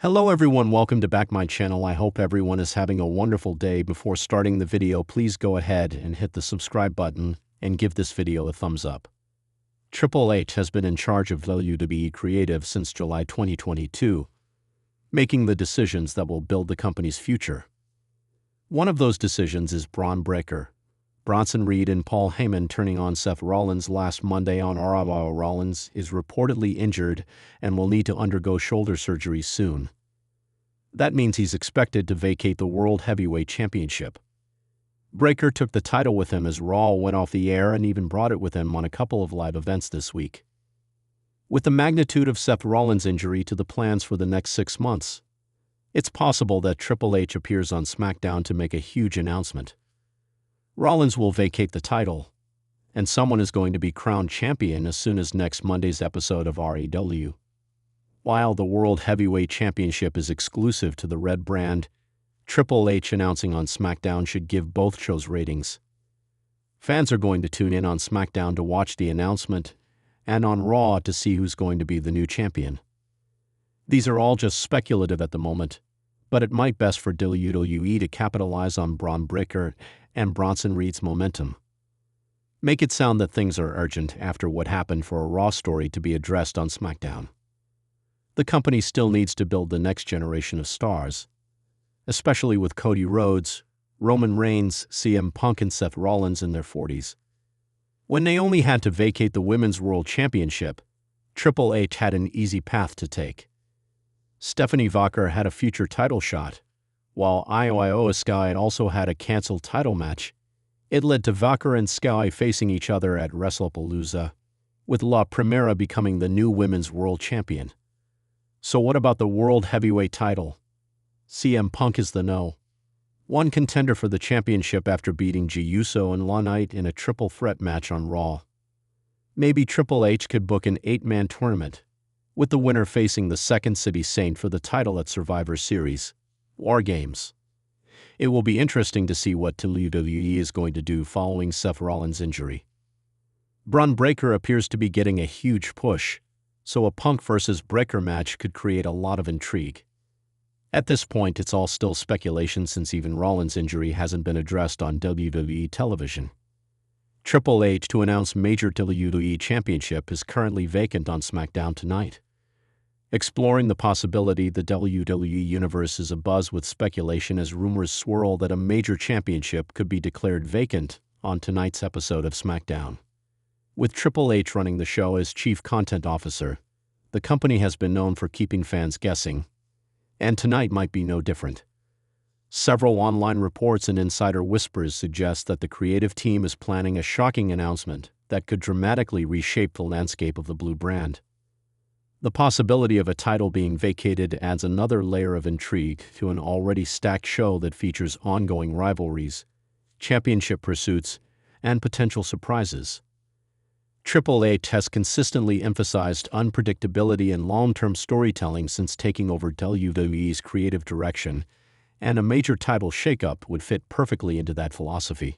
Hello everyone, welcome to back my channel. I hope everyone is having a wonderful day. Before starting the video, please go ahead and hit the subscribe button and give this video a thumbs up. Triple H has been in charge of WWE Creative since July 2022, making the decisions that will build the company's future. One of those decisions is Braun Breaker. Bronson Reed and Paul Heyman turning on Seth Rollins last Monday on Raw. Rollins is reportedly injured and will need to undergo shoulder surgery soon. That means he's expected to vacate the World Heavyweight Championship. Breaker took the title with him as Raw went off the air and even brought it with him on a couple of live events this week. With the magnitude of Seth Rollins' injury to the plans for the next 6 months, it's possible that Triple H appears on SmackDown to make a huge announcement. Rollins will vacate the title, and someone is going to be crowned champion as soon as next Monday's episode of RAW. While the World Heavyweight Championship is exclusive to the Red brand, Triple H announcing on SmackDown should give both shows ratings. Fans are going to tune in on SmackDown to watch the announcement, and on Raw to see who's going to be the new champion. These are all just speculative at the moment, but it might best for WWE to capitalize on Braun Breaker and Bronson Reed's momentum. Make it sound that things are urgent after what happened for a Raw story to be addressed on SmackDown. The company still needs to build the next generation of stars, especially with Cody Rhodes, Roman Reigns, CM Punk, and Seth Rollins in their 40s. When Naomi had to vacate the Women's World Championship, Triple H had an easy path to take. Stephanie Vacate had a future title shot, while Io Sky also had a canceled title match. It led to Vacate and Sky facing each other at WrestlePalooza, with La Primera becoming the new Women's World Champion. So what about the World Heavyweight title? CM Punk is the #1 contender for the championship after beating Jey Uso and LA Knight in a triple threat match on Raw. Maybe Triple H could book an 8-man tournament, with the winner facing the Second City Saint for the title at Survivor Series War Games. It will be interesting to see what WWE is going to do following Seth Rollins' injury. Braun Breaker appears to be getting a huge push, so a Punk versus Breaker match could create a lot of intrigue. At this point, it's all still speculation since even Rollins' injury hasn't been addressed on WWE television. Triple H to announce major WWE Championship is currently vacant on SmackDown tonight. Exploring the possibility the WWE Universe is abuzz with speculation as rumors swirl that a major championship could be declared vacant on tonight's episode of SmackDown. With Triple H running the show as Chief Content Officer, the company has been known for keeping fans guessing, and tonight might be no different. Several online reports and insider whispers suggest that the creative team is planning a shocking announcement that could dramatically reshape the landscape of the blue brand. The possibility of a title being vacated adds another layer of intrigue to an already stacked show that features ongoing rivalries, championship pursuits, and potential surprises. Triple H has consistently emphasized unpredictability and long-term storytelling since taking over WWE's creative direction, and a major title shakeup would fit perfectly into that philosophy.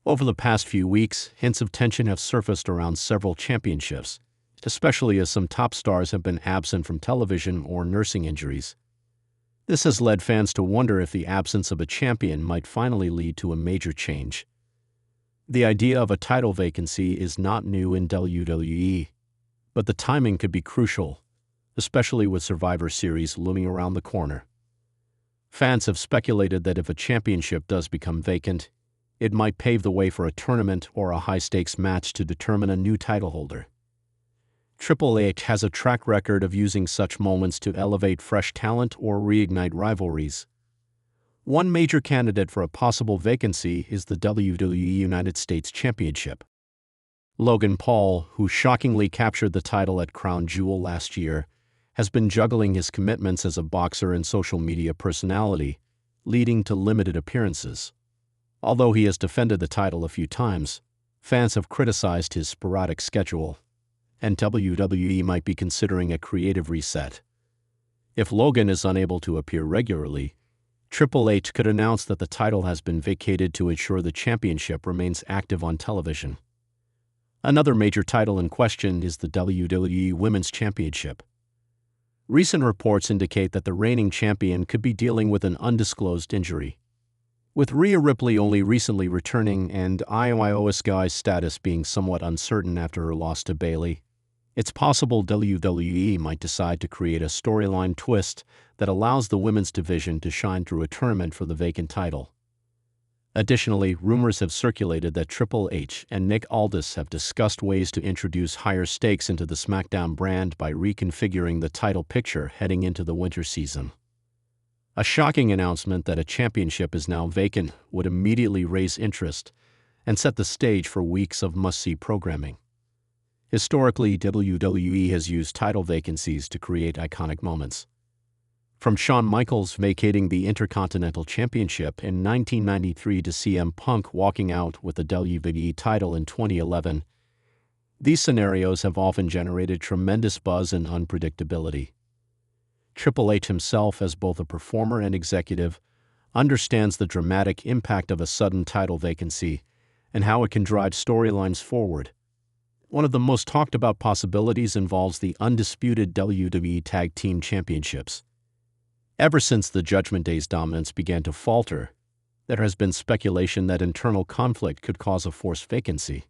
Over the past few weeks, hints of tension have surfaced around several championships, especially as some top stars have been absent from television or nursing injuries. This has led fans to wonder if the absence of a champion might finally lead to a major change. The idea of a title vacancy is not new in WWE, but the timing could be crucial, especially with Survivor Series looming around the corner. Fans have speculated that if a championship does become vacant, it might pave the way for a tournament or a high-stakes match to determine a new title holder. Triple H has a track record of using such moments to elevate fresh talent or reignite rivalries. One major candidate for a possible vacancy is the WWE United States Championship. Logan Paul, who shockingly captured the title at Crown Jewel last year, has been juggling his commitments as a boxer and social media personality, leading to limited appearances. Although he has defended the title a few times, fans have criticized his sporadic schedule, and WWE might be considering a creative reset. If Logan is unable to appear regularly, Triple H could announce that the title has been vacated to ensure the championship remains active on television. Another major title in question is the WWE Women's Championship. Recent reports indicate that the reigning champion could be dealing with an undisclosed injury. With Rhea Ripley only recently returning and Io Sky's status being somewhat uncertain after her loss to Bayley, it's possible WWE might decide to create a storyline twist that allows the women's division to shine through a tournament for the vacant title. Additionally, rumors have circulated that Triple H and Nick Aldis have discussed ways to introduce higher stakes into the SmackDown brand by reconfiguring the title picture heading into the winter season. A shocking announcement that a championship is now vacant would immediately raise interest and set the stage for weeks of must-see programming. Historically, WWE has used title vacancies to create iconic moments. From Shawn Michaels vacating the Intercontinental Championship in 1993 to CM Punk walking out with the WWE title in 2011, these scenarios have often generated tremendous buzz and unpredictability. Triple H himself, as both a performer and executive, understands the dramatic impact of a sudden title vacancy and how it can drive storylines forward. One of the most talked about possibilities involves the undisputed WWE Tag Team Championships. Ever since the Judgment Day's dominance began to falter, there has been speculation that internal conflict could cause a forced vacancy.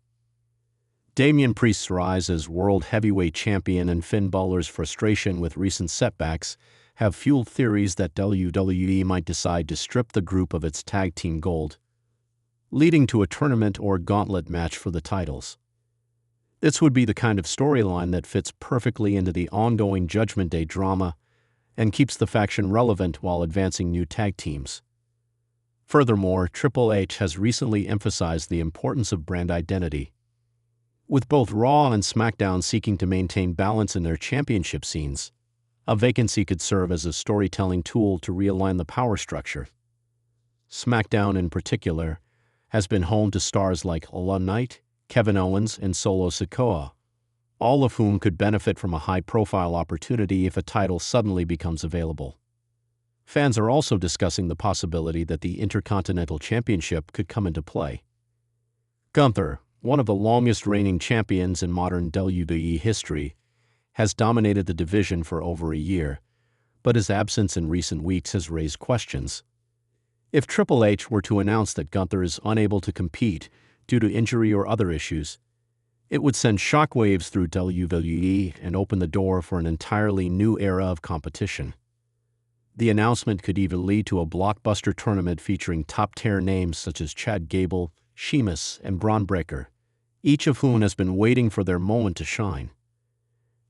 Damian Priest's rise as World Heavyweight Champion and Finn Balor's frustration with recent setbacks have fueled theories that WWE might decide to strip the group of its tag team gold, leading to a tournament or gauntlet match for the titles. This would be the kind of storyline that fits perfectly into the ongoing Judgment Day drama and keeps the faction relevant while advancing new tag teams. Furthermore, Triple H has recently emphasized the importance of brand identity. With both Raw and SmackDown seeking to maintain balance in their championship scenes, a vacancy could serve as a storytelling tool to realign the power structure. SmackDown, in particular, has been home to stars like LA Knight, Kevin Owens, and Solo Sikoa, all of whom could benefit from a high-profile opportunity if a title suddenly becomes available. Fans are also discussing the possibility that the Intercontinental Championship could come into play. Gunther, one of the longest-reigning champions in modern WWE history, has dominated the division for over a year, but his absence in recent weeks has raised questions. If Triple H were to announce that Gunther is unable to compete due to injury or other issues, it would send shockwaves through WWE and open the door for an entirely new era of competition. The announcement could even lead to a blockbuster tournament featuring top-tier names such as Chad Gable, Sheamus, and Braun Breaker, each of whom has been waiting for their moment to shine.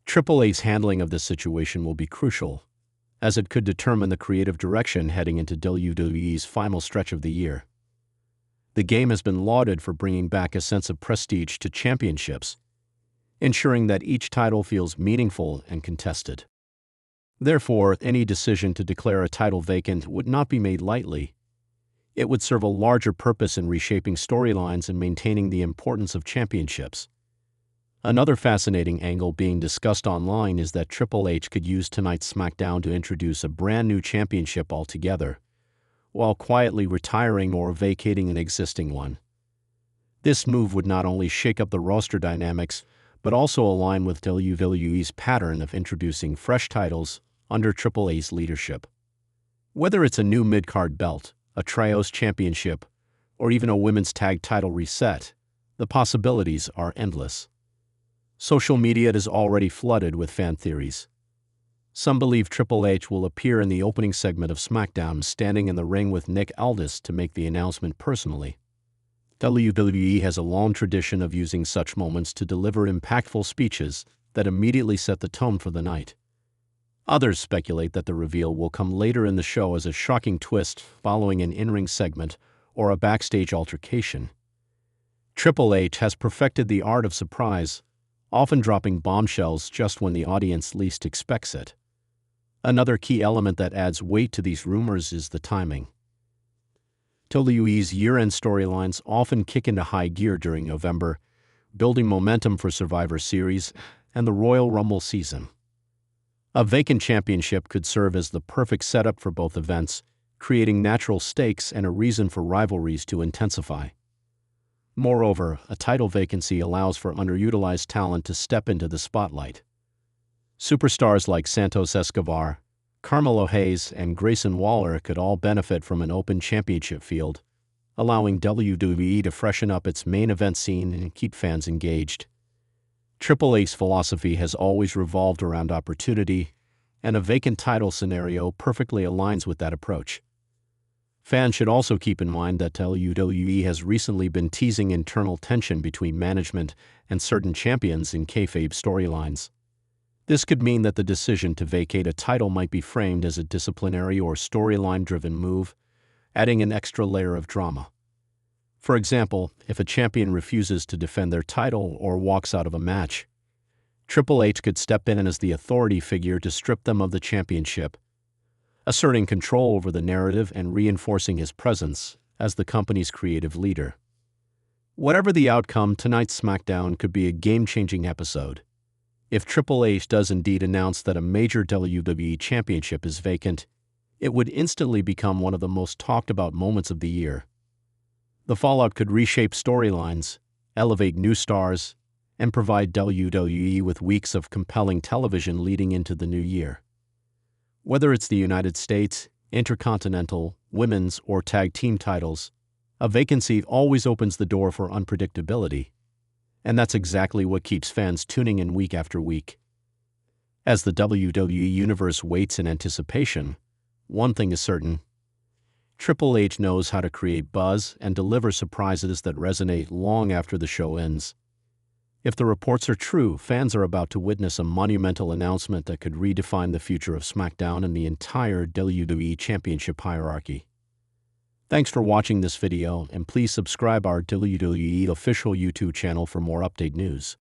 Triple H's handling of this situation will be crucial, as it could determine the creative direction heading into WWE's final stretch of the year. The game has been lauded for bringing back a sense of prestige to championships, ensuring that each title feels meaningful and contested. Therefore, any decision to declare a title vacant would not be made lightly. It would serve a larger purpose in reshaping storylines and maintaining the importance of championships. Another fascinating angle being discussed online is that Triple H could use tonight's SmackDown to introduce a brand new championship altogether, while quietly retiring or vacating an existing one. This move would not only shake up the roster dynamics, but also align with WWE's pattern of introducing fresh titles under Triple H's leadership. Whether it's a new mid-card belt, a trios championship, or even a women's tag title reset, the possibilities are endless. Social media is already flooded with fan theories. Some believe Triple H will appear in the opening segment of SmackDown standing in the ring with Nick Aldis to make the announcement personally. WWE has a long tradition of using such moments to deliver impactful speeches that immediately set the tone for the night. Others speculate that the reveal will come later in the show as a shocking twist following an in-ring segment or a backstage altercation. Triple H has perfected the art of surprise, often dropping bombshells just when the audience least expects it. Another key element that adds weight to these rumors is the timing. WWE's year-end storylines often kick into high gear during November, building momentum for Survivor Series and the Royal Rumble season. A vacant championship could serve as the perfect setup for both events, creating natural stakes and a reason for rivalries to intensify. Moreover, a title vacancy allows for underutilized talent to step into the spotlight. Superstars like Santos Escobar, Carmelo Hayes, and Grayson Waller could all benefit from an open championship field, allowing WWE to freshen up its main event scene and keep fans engaged. Triple H's philosophy has always revolved around opportunity, and a vacant title scenario perfectly aligns with that approach. Fans should also keep in mind that WWE has recently been teasing internal tension between management and certain champions in kayfabe storylines. This could mean that the decision to vacate a title might be framed as a disciplinary or storyline-driven move, adding an extra layer of drama. For example, if a champion refuses to defend their title or walks out of a match, Triple H could step in as the authority figure to strip them of the championship, asserting control over the narrative and reinforcing his presence as the company's creative leader. Whatever the outcome, tonight's SmackDown could be a game-changing episode. If Triple H does indeed announce that a major WWE championship is vacant, it would instantly become one of the most talked-about moments of the year. The fallout could reshape storylines, elevate new stars, and provide WWE with weeks of compelling television leading into the new year. Whether it's the United States, Intercontinental, Women's, or Tag Team titles, a vacancy always opens the door for unpredictability. And that's exactly what keeps fans tuning in week after week. As the WWE Universe waits in anticipation, one thing is certain: Triple H knows how to create buzz and deliver surprises that resonate long after the show ends. If the reports are true, fans are about to witness a monumental announcement that could redefine the future of SmackDown and the entire WWE Championship hierarchy. Thanks for watching this video, and please subscribe our WWE official YouTube channel for more update news.